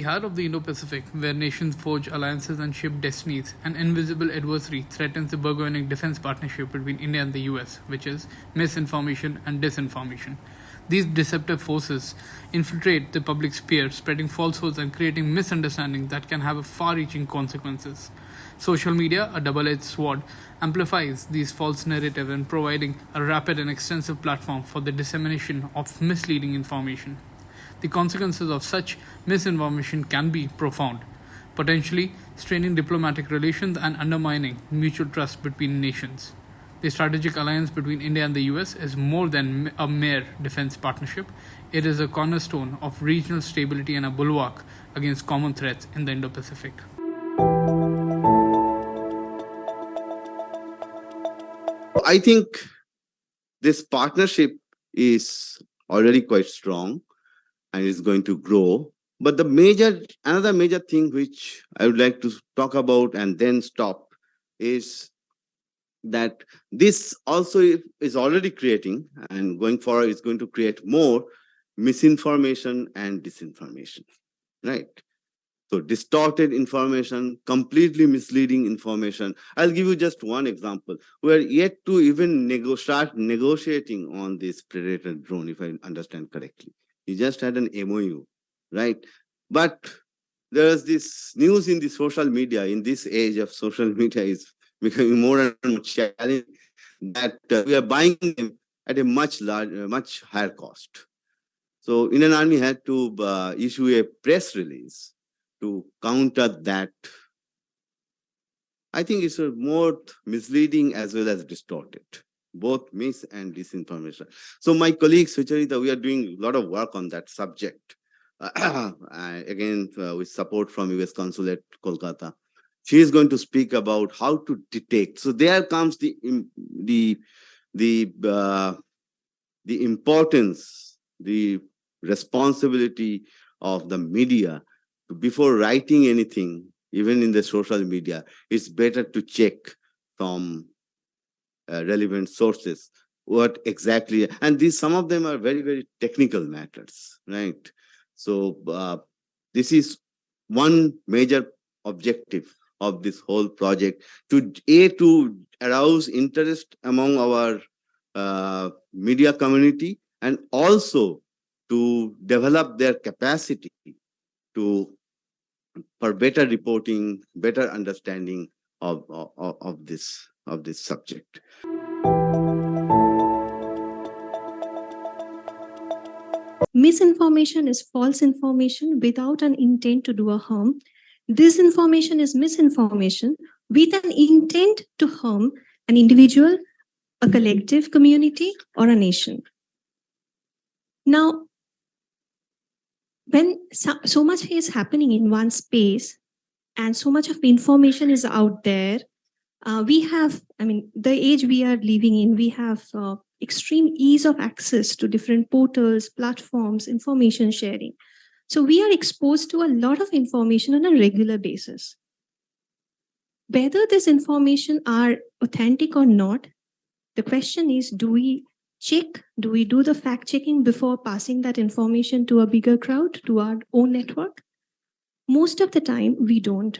heart of the Indo-Pacific, where nations forge alliances and shape destinies, an invisible adversary threatens the burgeoning defense partnership between India and the US, which is misinformation and disinformation. These deceptive forces infiltrate the public sphere, spreading falsehoods and creating misunderstandings that can have far-reaching consequences. Social media, a double-edged sword, amplifies these false narratives and providing a rapid and extensive platform for the dissemination of misleading information. The consequences of such misinformation can be profound, potentially straining diplomatic relations and undermining mutual trust between nations. The strategic alliance between India and the US is more than a mere defense partnership. It is a cornerstone of regional stability and a bulwark against common threats in the Indo-Pacific. I think this partnership is already quite strong and is going to grow. But another major thing which I would like to talk about and then stop is that this also is already creating, and going forward is going to create more misinformation and disinformation, right? So distorted information, completely misleading information. I'll give you just one example. We are yet to even start negotiating on this Predator drone, if I understand correctly. You just had an MOU, right? But there is this news in the social media, in this age of social media is becoming more and more challenging, that we are buying them at a much higher cost. So Indian Army had to issue a press release to counter that. I think it's more misleading as well as distorted, both mis and disinformation. So my colleague Sucharita, we are doing a lot of work on that subject. Again, with support from US Consulate, Kolkata. She is going to speak about how to detect. So there comes the importance, the responsibility of the media. Before writing anything, even in the social media, it's better to check from relevant sources what exactly, and some of them are very, very technical matters, right? So this is one major objective of this whole project, to arouse interest among our media community, and also to develop their capacity for better reporting, better understanding of this subject. Misinformation is false information without an intent to do a harm. Disinformation is misinformation with an intent to harm an individual, a collective community, or a nation. Now, when so much is happening in one space and so much of information is out there, we have, the age we are living in, we have extreme ease of access to different portals, platforms, information sharing. So we are exposed to a lot of information on a regular basis. Whether this information are authentic or not, the question is, do we do the fact checking before passing that information to a bigger crowd, to our own network? Most of the time, we don't.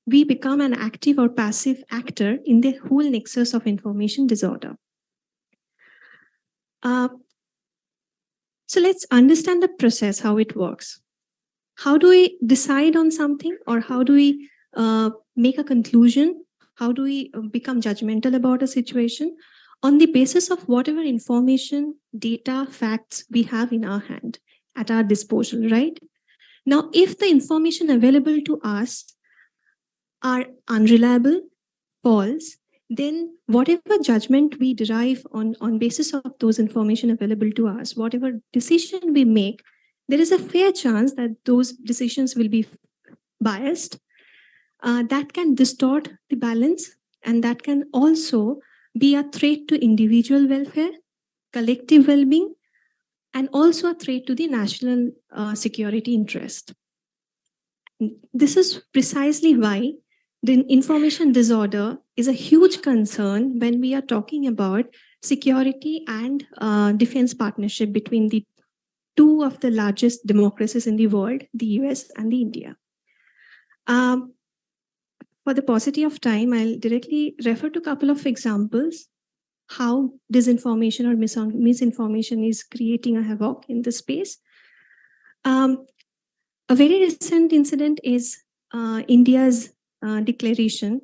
We become an active or passive actor in the whole nexus of information disorder. So let's understand the process, how it works. How do we decide on something, or how do we make a conclusion? How do we become judgmental about a situation? On the basis of whatever information, data, facts we have in our hand, at our disposal, right? Now, if the information available to us are unreliable, false, then whatever judgment we derive on basis of those information available to us, whatever decision we make, there is a fair chance that those decisions will be biased. That can distort the balance, and that can also be a threat to individual welfare, collective well-being, and also a threat to the national security interest. This is precisely why the information disorder is a huge concern when we are talking about security and defense partnership between the two of the largest democracies in the world, the US and the India. For the paucity of time, I'll directly refer to a couple of examples how disinformation or misinformation is creating a havoc in the space. A very recent incident is India's declaration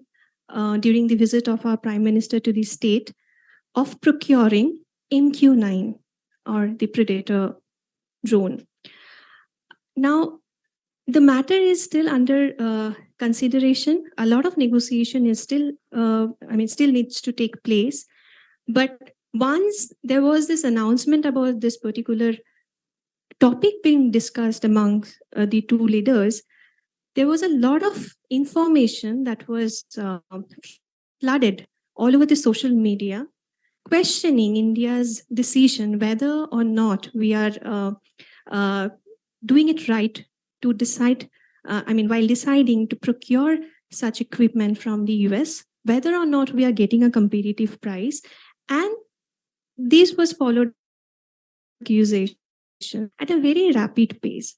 during the visit of our Prime Minister to the state of procuring MQ-9 or the Predator drone. Now, the matter is still under consideration. A lot of negotiation is still, still needs to take place. But once there was this announcement about this particular topic being discussed among the two leaders, there was a lot of information that was flooded all over the social media, questioning India's decision whether or not we are doing it right to decide, while deciding to procure such equipment from the US, whether or not we are getting a competitive price. And this was followed accusation at a very rapid pace.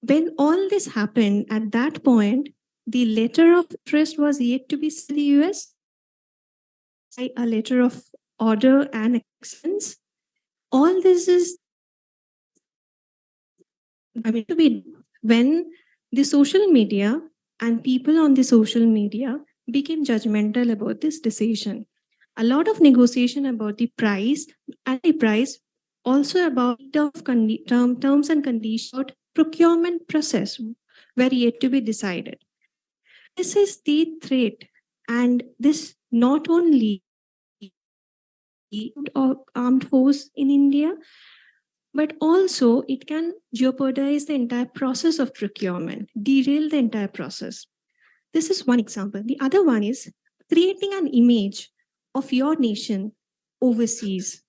When all this happened, at that point, the letter of interest was yet to be sent to the US, a letter of order and acceptance. All this is to be when the social media and people on the social media became judgmental about this decision. A lot of negotiation about the price and the price, also about terms and conditions, procurement process were yet to be decided. This is the threat, and this not only armed force in India, but also it can jeopardize the entire process of procurement, derail the entire process. This is one example. The other one is creating an image of your nation overseas,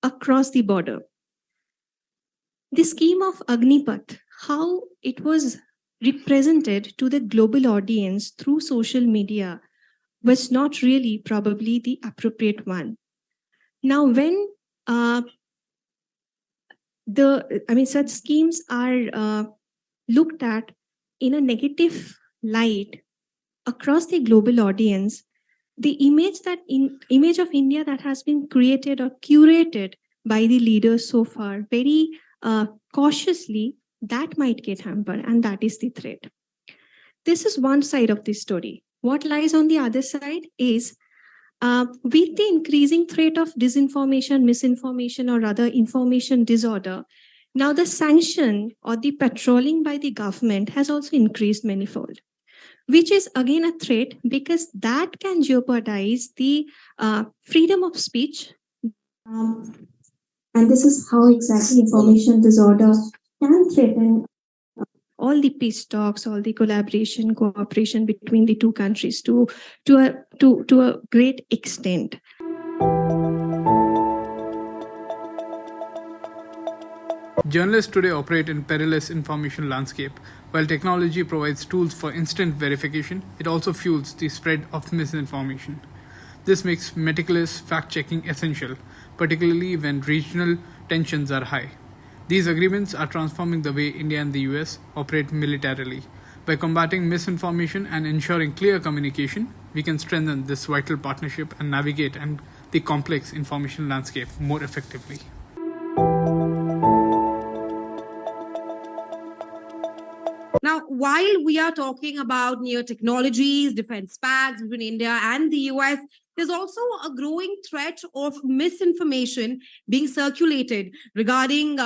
across the border. The scheme of Agnipath, how it was represented to the global audience through social media, was not really probably the appropriate one. Now, when such schemes are looked at in a negative light across the global audience, the image of India that has been created or curated by the leaders so far, very cautiously, that might get hampered, and that is the threat. This is one side of the story. What lies on the other side is with the increasing threat of disinformation, misinformation, or rather information disorder, now the sanction or the patrolling by the government has also increased manifold, which is again a threat because that can jeopardize the freedom of speech. And this is how exactly information disorder can threaten all the peace talks, all the collaboration, cooperation between the two countries to a great extent. Journalists today operate in perilous information landscape. While technology provides tools for instant verification, it also fuels the spread of misinformation. This makes meticulous fact-checking essential, particularly when regional tensions are high. These agreements are transforming the way India and the US operate militarily. By combating misinformation and ensuring clear communication, we can strengthen this vital partnership and navigate the complex information landscape more effectively. Now, while we are talking about new technologies, defense pacts between India and the US, there's also a growing threat of misinformation being circulated regarding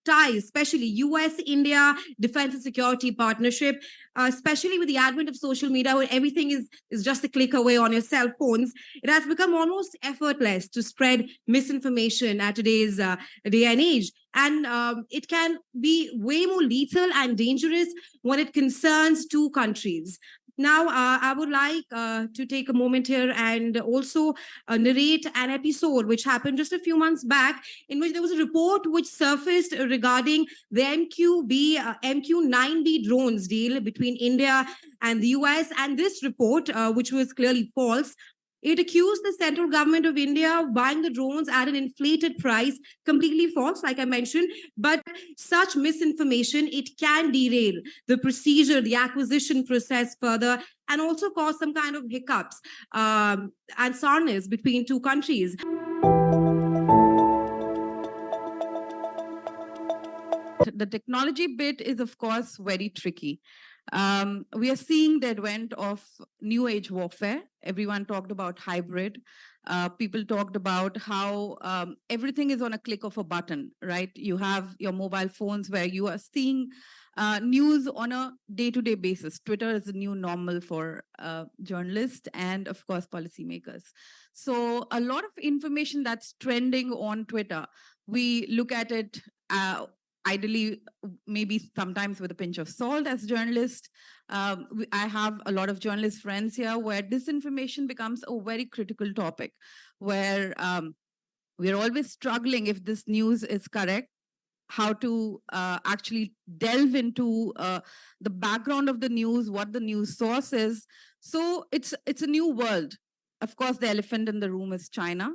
ties, especially US-India defense and security partnership, especially with the advent of social media where everything is just a click away on your cell phones. It has become almost effortless to spread misinformation at today's day and age. And it can be way more lethal and dangerous when it concerns two countries. Now, I would like to take a moment here and also narrate an episode which happened just a few months back, in which there was a report which surfaced regarding the MQ-9B drones deal between India and the US. And this report, which was clearly false, It accused the central government of India of buying the drones at an inflated price, completely false, like I mentioned. But such misinformation, it can derail the procedure, the acquisition process further, and also cause some kind of hiccups and sourness between two countries. The technology bit is, of course, very tricky. We are seeing the advent of new age warfare. Everyone talked about hybrid. People talked about how everything is on a click of a button, right? You have your mobile phones where you are seeing news on a day-to-day basis. Twitter is the new normal for journalists and, of course, policymakers. So a lot of information that's trending on Twitter, we look at it ideally, maybe sometimes with a pinch of salt as journalists. I have a lot of journalist friends here where disinformation becomes a very critical topic, where we're always struggling if this news is correct, how to actually delve into the background of the news, what the news source is. So it's a new world. Of course, the elephant in the room is China.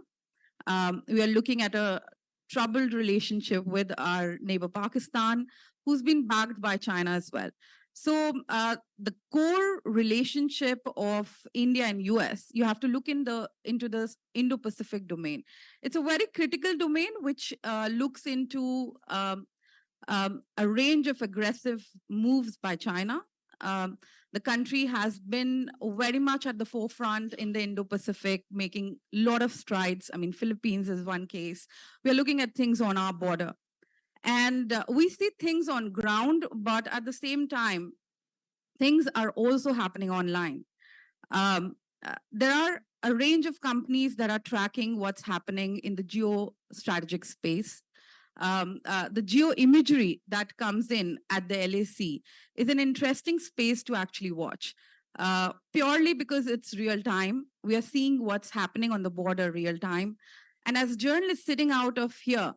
We are looking at a troubled relationship with our neighbor Pakistan, who's been backed by China as well. So the core relationship of India and US, you have to look into the Indo-Pacific domain. It's a very critical domain which looks into a range of aggressive moves by China. The country has been very much at the forefront in the Indo-Pacific, making a lot of strides. I mean, Philippines is one case. We're looking at things on our border. And we see things on ground, but at the same time, things are also happening online. There are a range of companies that are tracking what's happening in the geostrategic space. The geoimagery that comes in at the LAC is an interesting space to actually watch. Purely because it's real time. We are seeing what's happening on the border real time. And as journalists sitting out of here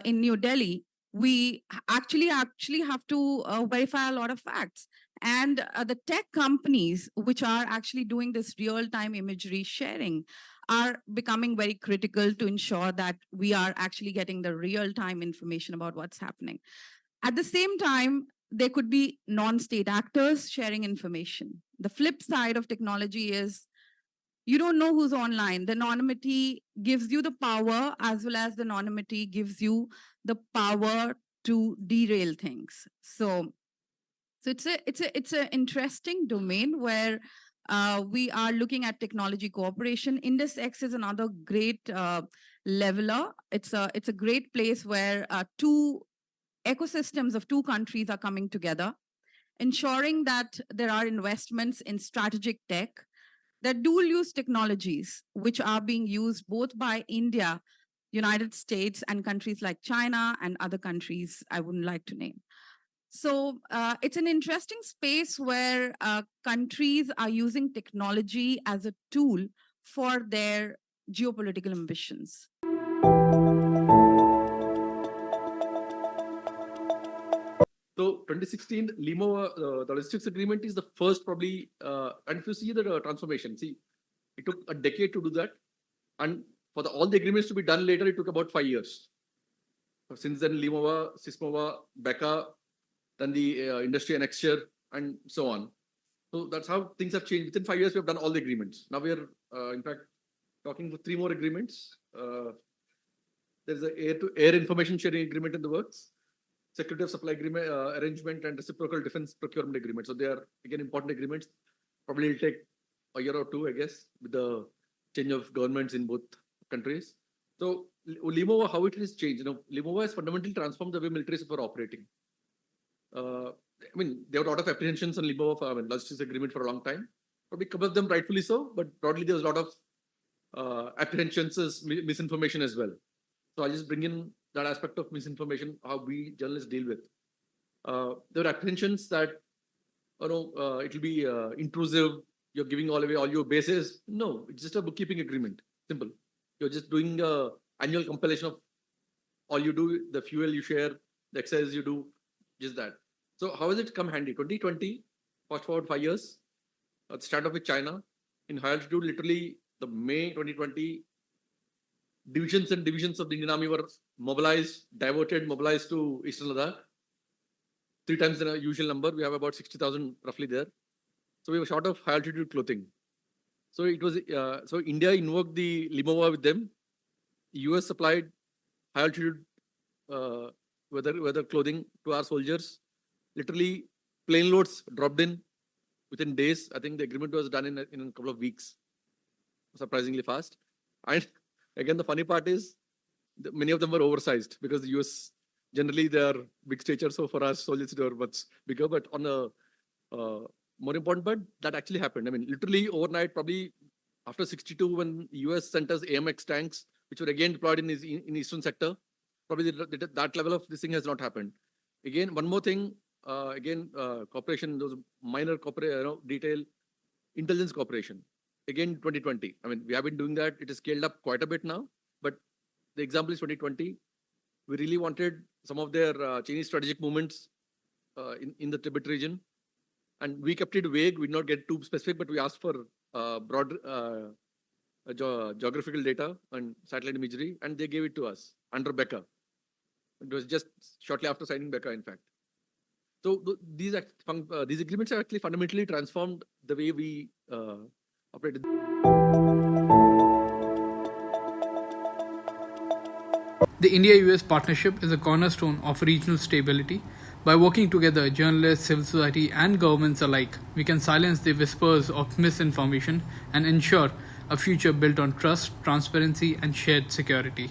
in New Delhi, we actually have to verify a lot of facts. And the tech companies which are actually doing this real-time imagery sharing are becoming very critical to ensure that we are actually getting the real-time information about what's happening. At the same time, there could be non-state actors sharing information. The flip side of technology is you don't know who's online. The anonymity gives you the power, as well as the anonymity gives you the power to derail things. So it's an interesting domain where we are looking at technology cooperation. IndusX is another great leveler. It's a great place where two ecosystems of two countries are coming together, ensuring that there are investments in strategic tech, that dual-use technologies, which are being used both by India, United States, and countries like China and other countries I wouldn't like to name. So it's an interesting space where countries are using technology as a tool for their geopolitical ambitions. So 2016, Limo, the logistics agreement is the first probably, and if you see the transformation, see, it took a decade to do that. And for all the agreements to be done later, it took about 5 years. So since then, Limova, Sismova, Becca, then the industry annexure, and so on. So that's how things have changed. Within 5 years, we have done all the agreements. Now we are, in fact, talking to 3 more agreements. There's an air-to-air information sharing agreement in the works, security of supply agreement arrangement, and reciprocal defense procurement agreement. So they are again important agreements. Probably will take a year or 2, I guess, with the change of governments in both countries. So Limova, how it has changed. Limova has fundamentally transformed the way militaries were operating. I mean, there were a lot of apprehensions on Limova for logistics agreement for a long time. Probably a couple of them rightfully so, but broadly there was a lot of apprehensions, misinformation as well. So I'll just bring in that aspect of misinformation, how we journalists deal with. There are apprehensions that, it will be intrusive, you're giving all away all your bases. No, it's just a bookkeeping agreement, simple. You're just doing an annual compilation of all you do, the fuel you share, the exercise you do, just that. So how has it come handy? 2020, fast forward 5 years, start off with China. In high altitude, literally, the May 2020, divisions and divisions of the Indian Army were mobilized to Eastern Ladakh. 3 times the usual number. We have about 60,000 roughly there. So we were short of high altitude clothing. So it was so India invoked the Limowa with them. US supplied high altitude weather clothing to our soldiers. Literally, plane loads dropped in within days. I think the agreement was done in a couple of weeks, surprisingly fast. And again, the funny part is many of them were oversized because the US generally they are big stature. So for us, soldiers they were much bigger. But on a more important part, that actually happened. I mean, literally overnight, probably after 62, when US sent us AMX tanks, which were again deployed in eastern sector, probably that level of this thing has not happened. Again, one more thing. Cooperation, those minor detail, intelligence cooperation. Again, 2020. I mean, we have been doing that. It is scaled up quite a bit now. But the example is 2020. We really wanted some of their Chinese strategic movements in the Tibet region. And we kept it vague. We did not get too specific, but we asked for broad geographical data and satellite imagery, and they gave it to us under Becca. It was just shortly after signing Becca, in fact. So these agreements have actually fundamentally transformed the way we operated. The India-US partnership is a cornerstone of regional stability. By working together, journalists, civil society, and governments alike, we can silence the whispers of misinformation and ensure a future built on trust, transparency, and shared security.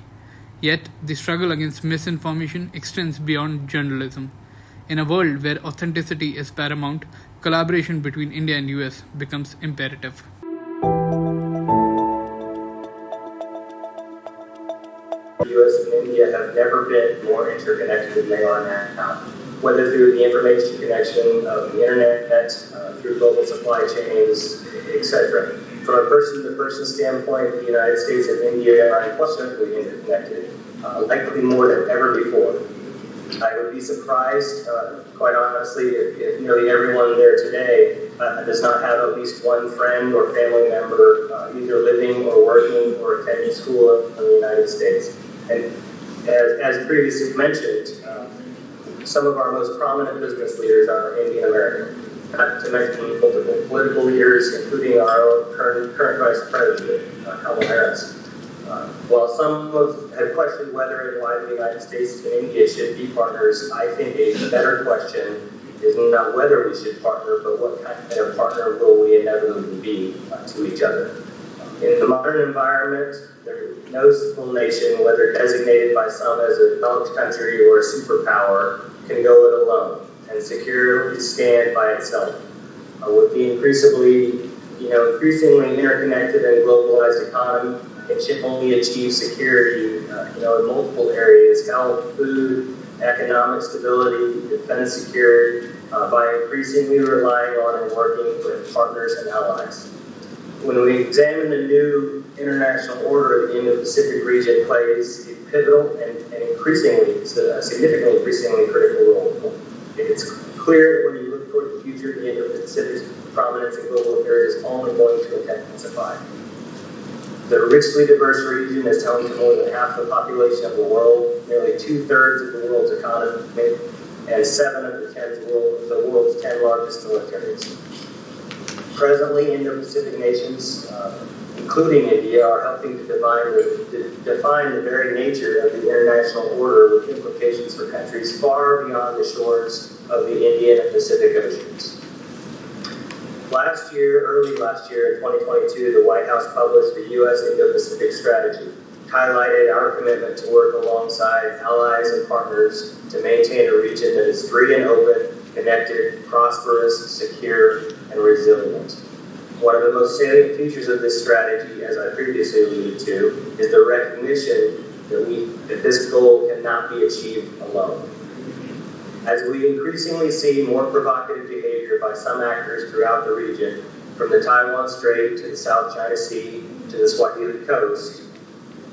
Yet, the struggle against misinformation extends beyond journalism. In a world where authenticity is paramount, collaboration between India and US becomes imperative. The US and India have never been more interconnected than they are now, whether through the information connection of the internet, through global supply chains, etc. From a person-to-person standpoint, the United States and India are unquestionably interconnected, likely more than ever before. I would be surprised, quite honestly, if nearly everyone there today does not have at least one friend or family member either living or working or attending school in the United States. And as previously mentioned, some of our most prominent business leaders are Indian American, not to mention multiple political leaders, including our own current Vice President, Kamala Harris. While some have questioned whether and why the United States and India should be partners, I think a better question is not whether we should partner, but what kind of partner will we inevitably be to each other. In the modern environment, no single nation, whether designated by some as a developed country or a superpower, can go it alone and securely stand by itself. With the increasingly interconnected and globalized economy, it should only achieve security, in multiple areas: health, food, economic stability, defense security, by increasingly relying on and working with partners and allies. When we examine the new international order, the Indo-Pacific region plays a pivotal and significantly increasingly critical role. It's clear that when you look toward the future, the Indo-Pacific's prominence in global affairs is only going to intensify. The richly diverse region is home to more than half the population of the world, nearly 2/3 of the world's economy, and 7 of the world's 10 largest militaries. Presently, Indo-Pacific nations, including India, are helping to define the very nature of the international order, with implications for countries far beyond the shores of the Indian and Pacific Oceans. Early last year, in 2022, the White House published the U.S. Indo-Pacific Strategy, highlighted our commitment to work alongside allies and partners to maintain a region that is free and open, connected, prosperous, secure, and resilient. One of the most salient features of this strategy, as I previously alluded to, is the recognition that this goal cannot be achieved alone. As we increasingly see more provocative behavior by some actors throughout the region, from the Taiwan Strait to the South China Sea to the Swahili Coast,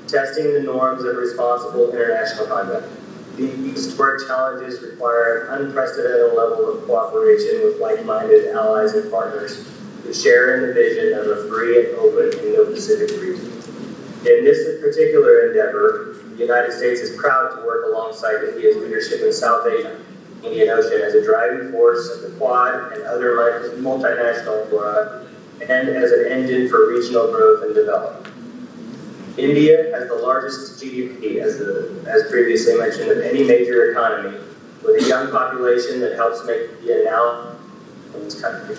testing the norms of responsible international conduct. These work challenges require an unprecedented level of cooperation with like-minded allies and partners, who share in the vision of a free and open Indo-Pacific region. In this particular endeavor, the United States is proud to work alongside India's leadership in South Asia, Indian Ocean, as a driving force of the Quad and other multinational fora, and as an engine for regional growth and development. India has the largest GDP, as previously mentioned, of any major economy, with a young population that helps make India now its country.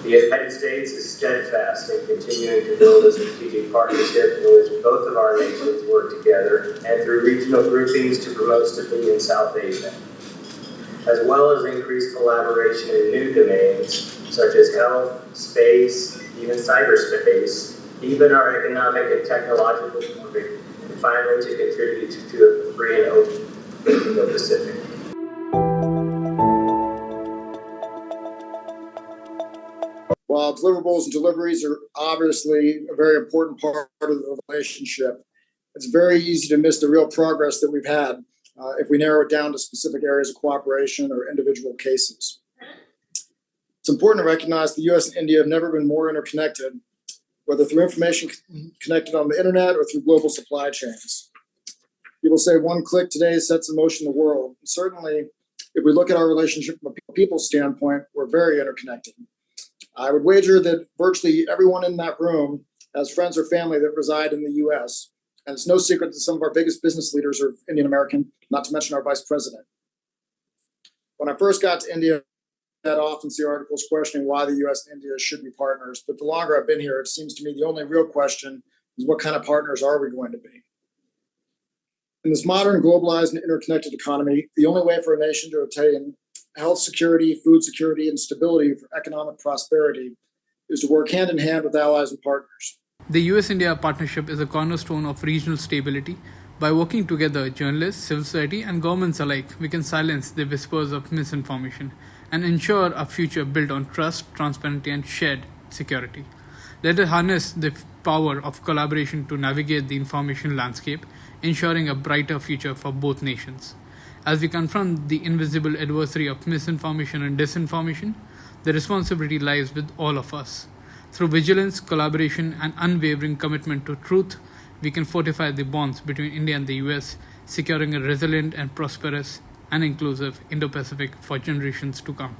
The United States is steadfast in continuing to build a strategic partnership in which both of our nations work together and through regional groupings to promote stability in South Asia, as well as increased collaboration in new domains such as health, space, even cyberspace, even our economic and technological work, and finally to contribute to a free and open Indo-Pacific. While deliverables and deliveries are obviously a very important part of the relationship, it's very easy to miss the real progress that we've had if we narrow it down to specific areas of cooperation or individual cases. It's important to recognize the US and India have never been more interconnected, whether through information connected on the internet or through global supply chains. People say one click today sets in motion the world. And certainly, if we look at our relationship from a people's standpoint, we're very interconnected. I would wager that virtually everyone in that room has friends or family that reside in the US. And it's no secret that some of our biggest business leaders are Indian American, not to mention our vice president. When I first got to India, I often see articles questioning why the US and India should be partners. But the longer I've been here, it seems to me the only real question is what kind of partners are we going to be? In this modern, globalized, and interconnected economy, the only way for a nation to attain health security, food security, and stability for economic prosperity is to work hand in hand with allies and partners. The US-India partnership is a cornerstone of regional stability. By working together, journalists, civil society, and governments alike, we can silence the whispers of misinformation and ensure a future built on trust, transparency, and shared security. Let us harness the power of collaboration to navigate the information landscape, ensuring a brighter future for both nations. As we confront the invisible adversary of misinformation and disinformation, the responsibility lies with all of us. Through vigilance, collaboration, and unwavering commitment to truth, we can fortify the bonds between India and the US, securing a resilient and prosperous and inclusive Indo-Pacific for generations to come.